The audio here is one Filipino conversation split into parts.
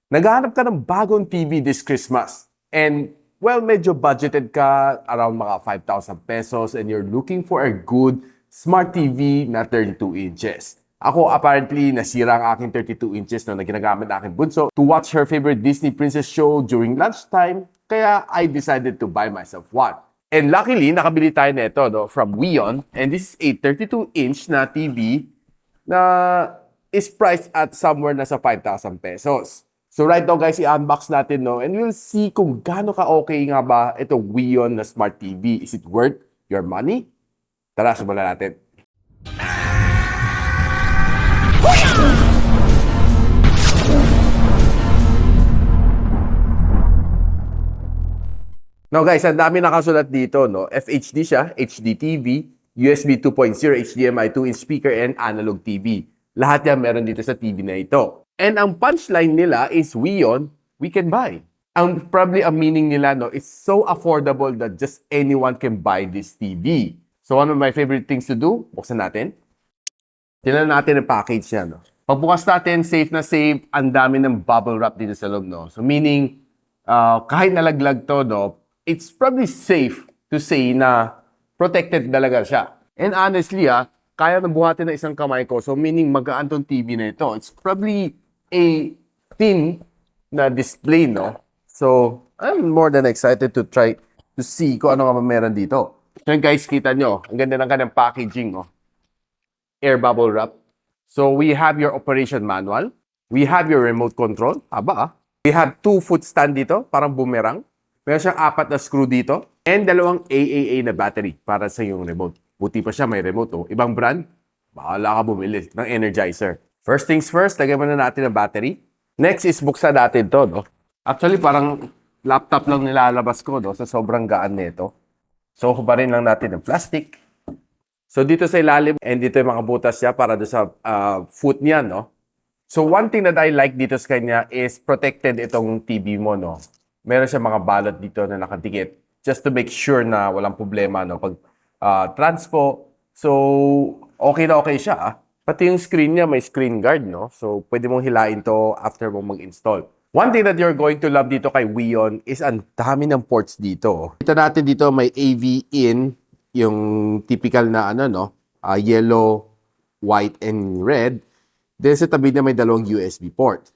Naghahanap ka ng bagong TV this Christmas and well, medyo budgeted ka around mga 5,000 pesos and you're looking for a good smart TV na 32 inches. Ako apparently nasira ang aking 32 inches na ginagamit ng aking bunso to watch her favorite Disney princess show during lunchtime, kaya I decided to buy myself one. And luckily, nakabili tayo nito from Weyon, and this is a 32-inch na TV na is priced at somewhere na sa 5,000 pesos. So right now guys, i-unbox natin and we'll see kung gaano ka-okay nga ba ito Weyon na Smart TV. Is it worth your money? Tara, simulan natin. Now guys, ang dami nakasulat dito, FHD siya, HD TV, USB 2.0, HDMI 2-inch speaker, and analog TV. Lahat yan meron dito sa TV na ito. And ang punchline nila is Weyon, we can buy. Probably ang meaning nila is so affordable that just anyone can buy this TV. So one of my favorite things to do, buksan natin. Tingnan natin ang package niya. Pagbukas natin, safe na safe, ang dami ng bubble wrap dito sa loob. So meaning, kahit nalaglag to, it's probably safe to say na protected talaga siya. And honestly, kaya nang buhatin ng isang kamay ko. So meaning, magaan tong TV na ito. It's probably a thin na display, So, I'm more than excited to try to see kung ano nga meron dito. So guys, kita nyo, ang ganda ng kanyang packaging, Air bubble wrap. So, we have your operation manual. We have your remote control. We have 2-foot stand dito, parang boomerang. Meron siyang 4 na screw dito. And 2 AAA na battery para sa yung remote. Buti pa siya, may remote, Ibang brand, bahala ka bumili ng Energizer. First things first, lagyan muna natin ang battery. Next is buksan natin to, Actually, parang laptop lang nilalabas ko, sa sobrang gaan nito. So, hubarin lang natin ng plastic. So, dito sa ilalim, and dito yung mga butas niya para doon sa foot niya, So, one thing that I like dito sa kanya is protected itong TV mo, Meron siya mga balot dito na nakadikit just to make sure na walang problema, pag transpo. So, okay na okay siya, Pati yung screen niya, may screen guard, So, pwede mong hilain to after mo mag-install. One thing that you're going to love dito kay Weyon is ang dami ng ports dito. Kita natin dito may AV in, yung typical na yellow, white, and red. Then sa tabi niya may 2 USB port.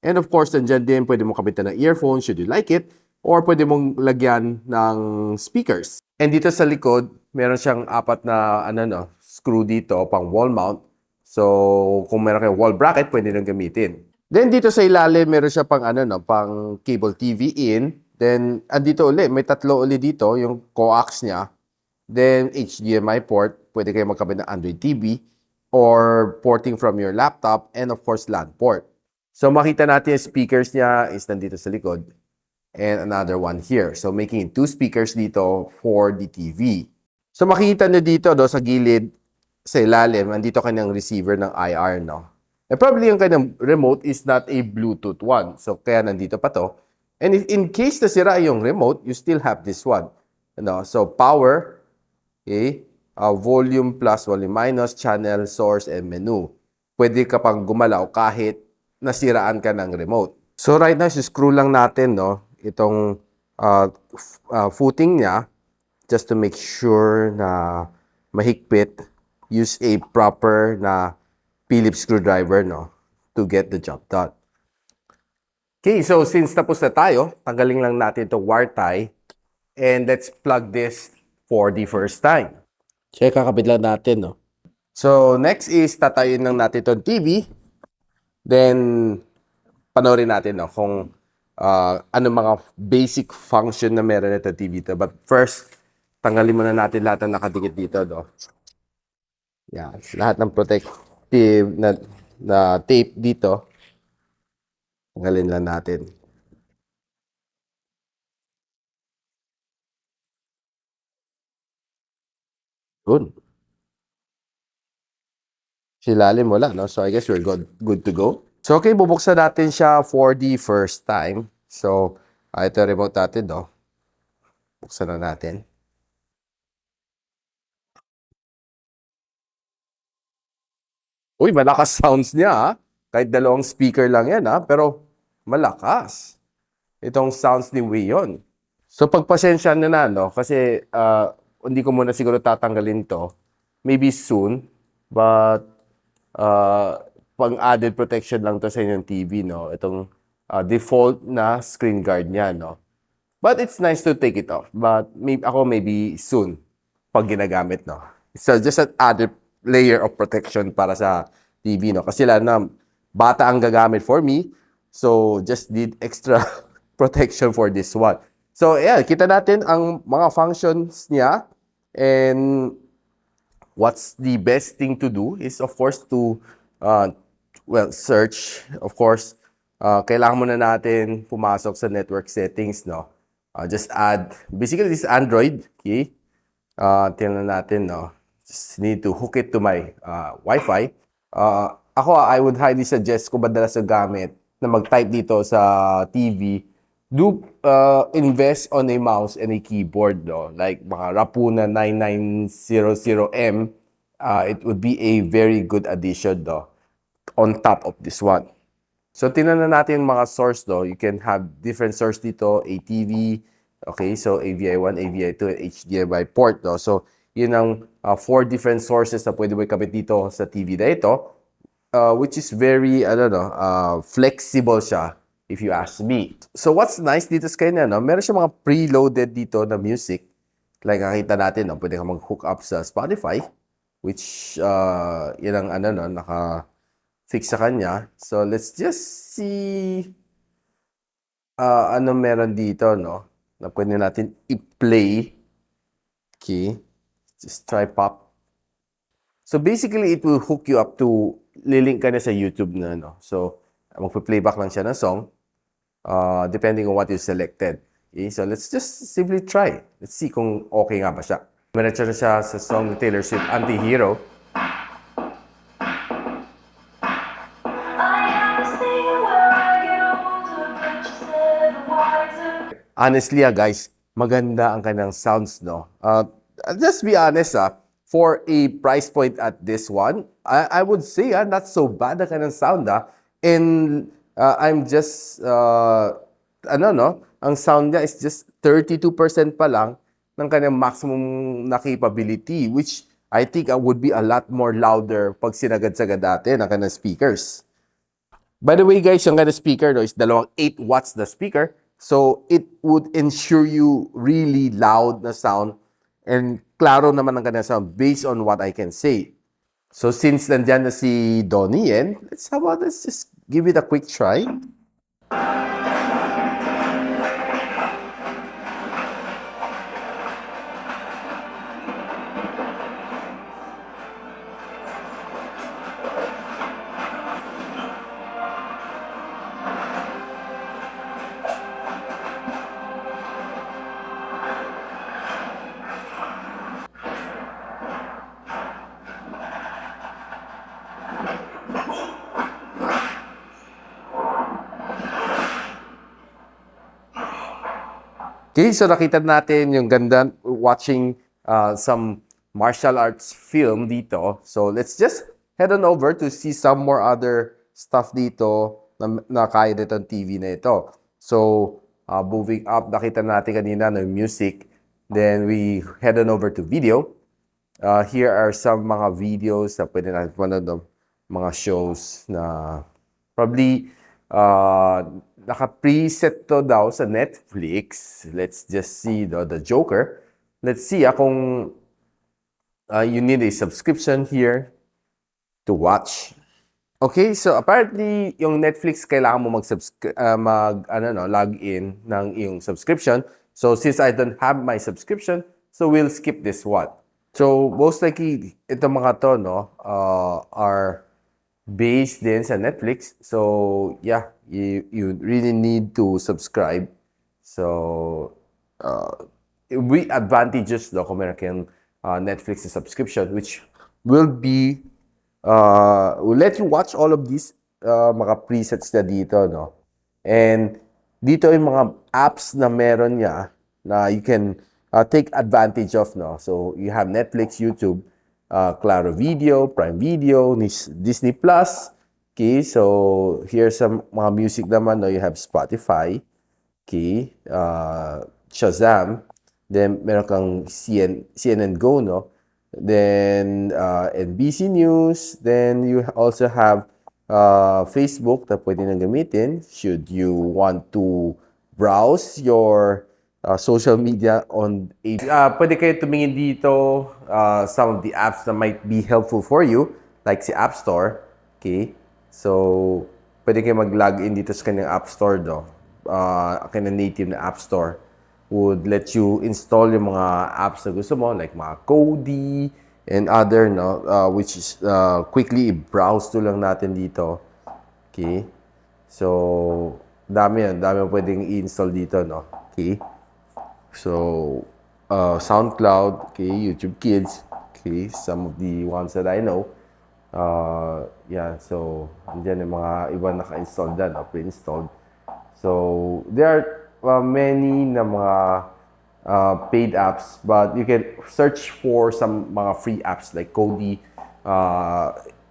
And of course, nandiyan din pwede mong kabitan ng earphone should you like it, or pwede mong lagyan ng speakers. And dito sa likod, meron siyang 4 na screw dito pang wall mount. So, kung meron kayong wall bracket, pwede nang gamitin. Then dito sa ilalim, meron siya pang pang cable TV in. Then andito ulit, may 3 ulit dito, yung coax niya. Then HDMI port, pwede kayo magkabit ng Android TV or porting from your laptop, and of course LAN port. So makita natin yung speakers niya is nandito sa likod and another one here. So making 2 speakers dito for the TV. So makikita niyo dito sa gilid sa ilalim, andito kanyang receiver ng IR, And probably yung kanyang remote is not a Bluetooth one. So kaya nandito pa to. And if in case nasira yung remote, you still have this one. So power, okay, volume plus, volume minus, channel, source, and menu. Pwede ka pang gumalaw kahit nasiraan ka ng remote. So right now, screw lang natin, itong footing niya just to make sure na mahigpit. Use a proper na Phillips screwdriver, to get the job done. Okay, so since tapos na tayo, tanggalin lang natin itong wire tie and let's plug this for the first time. Check, kakabit lang natin, So, next is tatayin lang natin itong TV. Then, panoorin natin, kung ano mga basic function na meron ito TV ito. But first, tanggalin muna natin lahat ng nakadikit dito, Yan, lahat ng protective na tape dito. Tanggalin lang natin. Good. Silalim wala, So I guess we're good to go. So okay, bubuksan natin siya for the first time. So, ito remote natin, Buksan na natin. Uy, malakas sounds niya, Kahit 2 speaker lang yan, Pero malakas itong sounds ni Weyon. So pagpasensya na no, kasi hindi ko muna siguro tatanggalin to. Maybe soon, but pang added protection lang to sa inyong TV, no? Itong default na screen guard niya, no? But it's nice to take it off. But maybe soon, pag ginagamit, no? So just an added layer of protection para sa TV, no? Kasi lang na bata ang gagamit for me, so just need extra protection for this one. So, yeah, kita natin ang mga functions niya, and what's the best thing to do is, of course, to search. Of course, kailangan muna natin pumasok sa network settings, no? Just add, basically this is Android, okay? Tingnan natin, no? Just need to hook it to my Wi-Fi. I would highly suggest kung madalas gamit na mag-type dito sa TV, do invest on a mouse and a keyboard, no? Like mga Rapuna 9900M, it would be a very good addition, no? On top of this one. So, tingnan na natin yung mga source, no? You can have different source dito, ATV, okay? So, AVI1, AVI2, and HDMI port, no? So, yun ang 4 different sources na pwede mo ikabit dito sa TV na ito, which is very, flexible siya, if you ask me. So, what's nice dito sa kanya, no? Meron siya mga preloaded dito na music. Like, nakita natin, no? Pwede ka mag-hook up sa Spotify, which, yun ang, naka-fix sa kanya. So, let's just see, ano meron dito, no? Na pwede natin i-play. Okay. Just try pop. So, basically, it will hook you up to, lilink ka na sa YouTube na, no? So, magpa-playback lang siya ng song, depending on what you selected. Okay? So, let's just simply try. Let's see kung okay nga ba siya. Meron na siya sa song ni Taylor Swift, Anti-Hero. Honestly, guys, maganda ang kanyang sounds, no? Just be honest, for a price point at this one, I would say, not so bad ang kanyang sound, and I'm just, ang sound niya is just 32% pa lang ng kanyang maximum na capability, which I think would be a lot more louder pag sinagad-sagad natin ang kanyang speakers. By the way, guys, yung kanyang speaker, no, is dalawang 8 watts na speaker. So, it would ensure you really loud na sound and klaro naman ang kanyang sound based on what I can say. So, since nandyan na si Donnie, let's just give it a quick try. Okay, so nakita natin yung ganda watching some martial arts film dito. So let's just head on over to see some more other stuff dito na kaya nitong TV na ito. So moving up, nakita natin kanina ng music. Then we head on over to video. Here are some mga videos na pwede natin manood ng mga shows na probably naka-preset to daw sa Netflix. Let's just see the Joker. Let's see kung you need a subscription here to watch. Okay, so apparently yung Netflix kailangan mo log in ng iyong subscription. So since I don't have my subscription, so we'll skip this one. So most likely itong mga to, no, are based din sa Netflix. So yeah, you really need to subscribe. So it will be advantageous, no, kung meron kayong Netflix subscription, which will be will let you watch all of these mga presets na dito, no. And dito yung mga apps na meron niya na you can take advantage of, no. So you have Netflix, YouTube, Claro Video, Prime Video, Disney Plus, Okay, so here's some mga music naman, no? You have Spotify, okay, Shazam, then meron kang CNN Go, no? Then NBC News, then you also have Facebook na pwede nang gamitin should you want to browse your social media on pwede kayo tumingin dito some of the apps that might be helpful for you like si App Store. Okay? So, pwede kayo mag-login dito sa kanyang App Store, do. Kanyang native na App Store would let you install yung mga apps na gusto mo, like mga Kodi and other, no? Which is quickly browse to lang natin dito. Okay? So, dami yan. Dami pwedeng i-install dito, no? Okay? So, SoundCloud, okay, YouTube Kids, okay, some of the ones that I know. Yeah, so, andyan yung mga iba naka-install dyan, pre-installed. So, there are many na mga paid apps, but you can search for some mga free apps like Kodi.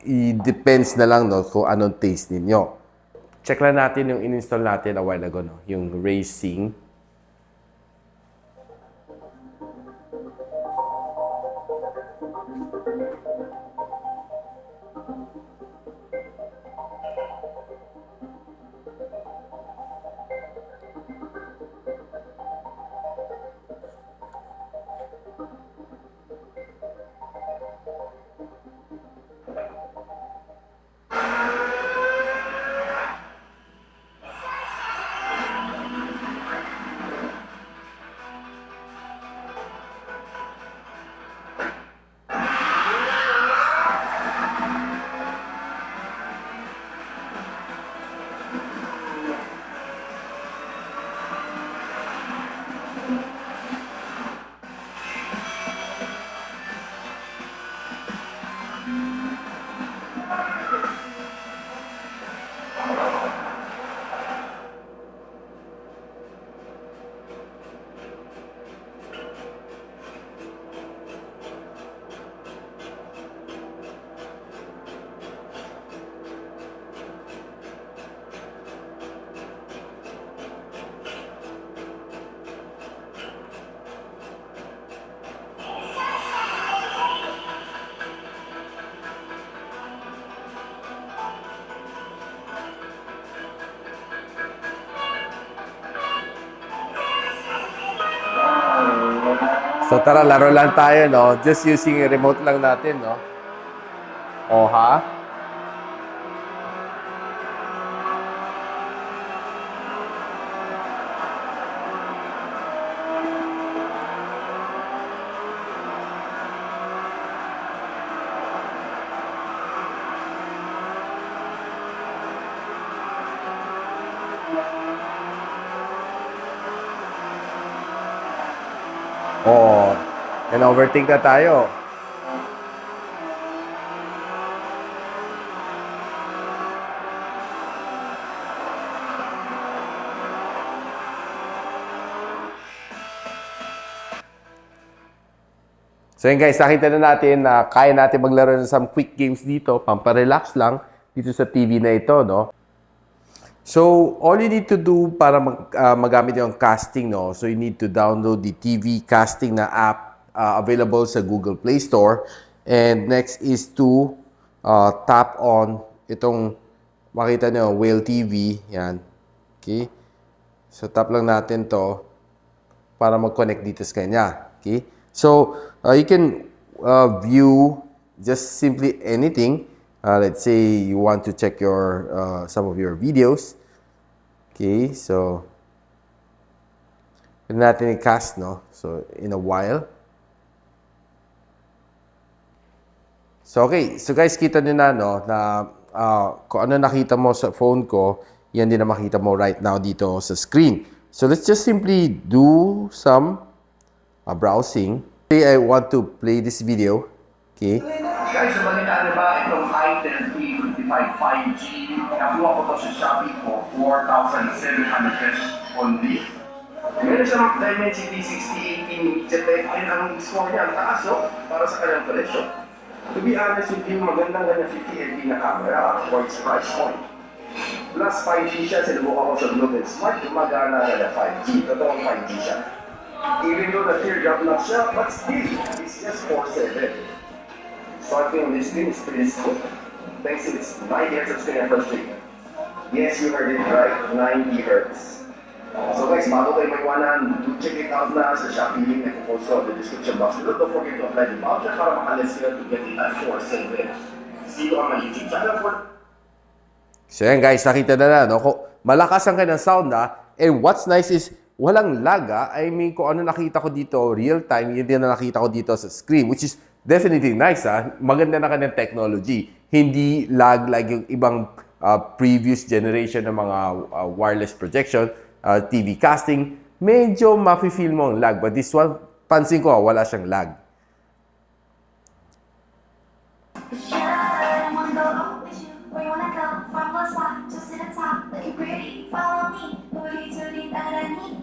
It depends na lang, no, kung anong taste ninyo. Check lang natin yung in-install natin a while ago, no, yung Racing. So tara, laro lang tayo, no? Just using remote lang natin, no? O ha? Oh, and overtake na tayo. So yun guys, nakita na natin na kaya natin maglaro ng some quick games dito, pamparelax lang dito sa TV na ito, no? So, all you need to do para magamit yung casting, no? So, you need to download the TV casting na app available sa Google Play Store. And next is to tap on itong, makita nyo, Whale TV. Yan. Okay? So, tap lang natin to para mag-connect dito sa kanya. Okay? So, you can view just simply anything. Let's say you want to check your some of your videos. Okay, so pwede natin i-cast, no? So, in a while. So, okay. So, guys, kita nyo na, no? Na kung ano nakita mo sa phone ko, yan din na makita mo right now dito sa screen. So, let's just simply do some browsing. Today, I want to play this video. Okay. Guys, nabalitaan niyo ba itong item P55 5G? Nakuha ko to sa Shopee for 4,700 pesos only. Meron siyang Dimensity 6018 JVP. Ayun ang score niya, ang taas, no? Para sa kanyang presyo. To be honest with you, magandang 50 MP na camera for its price point. Plus 5G siya, sinubukan ko sa Globe and Smart, gumagana na 5G. Totoong 5G siya. Even though the teardrop na siya, but still, it's just 4.7. So I think this thing is pretty smooth. Thanks to its 90 Hz of screen refresh rate. Yes, you heard it right, 90 Hz. So guys, bago tayo magwanan, do check it out na sa Shopee link na po sa the description box. Don't forget to apply the voucher para makalas sila to get it at 4.7. See you on my YouTube channel for... So yan guys, nakita na no? Malakas ang kanyang sound and what's nice is walang lag I mean, kung ano nakita ko dito, real time, yun din na nakita ko dito sa screen, which is definitely nice Maganda na kanyang technology. Hindi lag like yung ibang previous generation ng mga wireless projection, TV casting. Medyo mafe-feel mo ang lag, but this one, pansin ko wala siyang lag.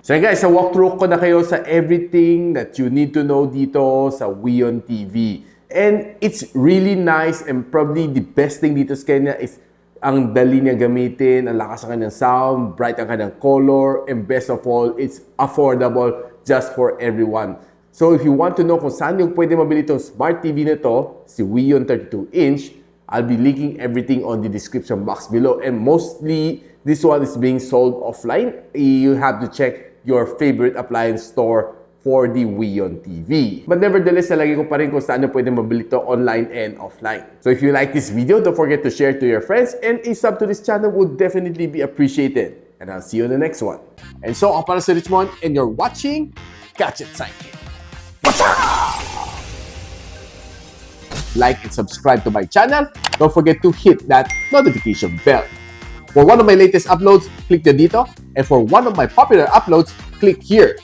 So guys, sa walkthrough ko na kayo sa everything that you need to know dito sa Weyon TV. And it's really nice and probably the best thing dito sa kanya is ang dali niya gamitin, ang lakas ng kanyang sound, bright ang kanyang color, and best of all, it's affordable just for everyone. So if you want to know kung saan yung pwede mabili itong smart TV nito, si Weyon 32-inch, I'll be linking everything on the description box below. And mostly, this one is being sold offline. You have to check your favorite appliance store for the Weyon TV. But nevertheless, nalagay ko pa rin kung saan pwede mabili ito online and offline. So if you like this video, don't forget to share to your friends, and a sub to this channel would definitely be appreciated. And I'll see you in the next one. And so, ako para si JhoyMON, and you're watching Gadget Sidekick. Like and subscribe to my channel. Don't forget to hit that notification bell. For one of my latest uploads, click the dito. And for one of my popular uploads, click here.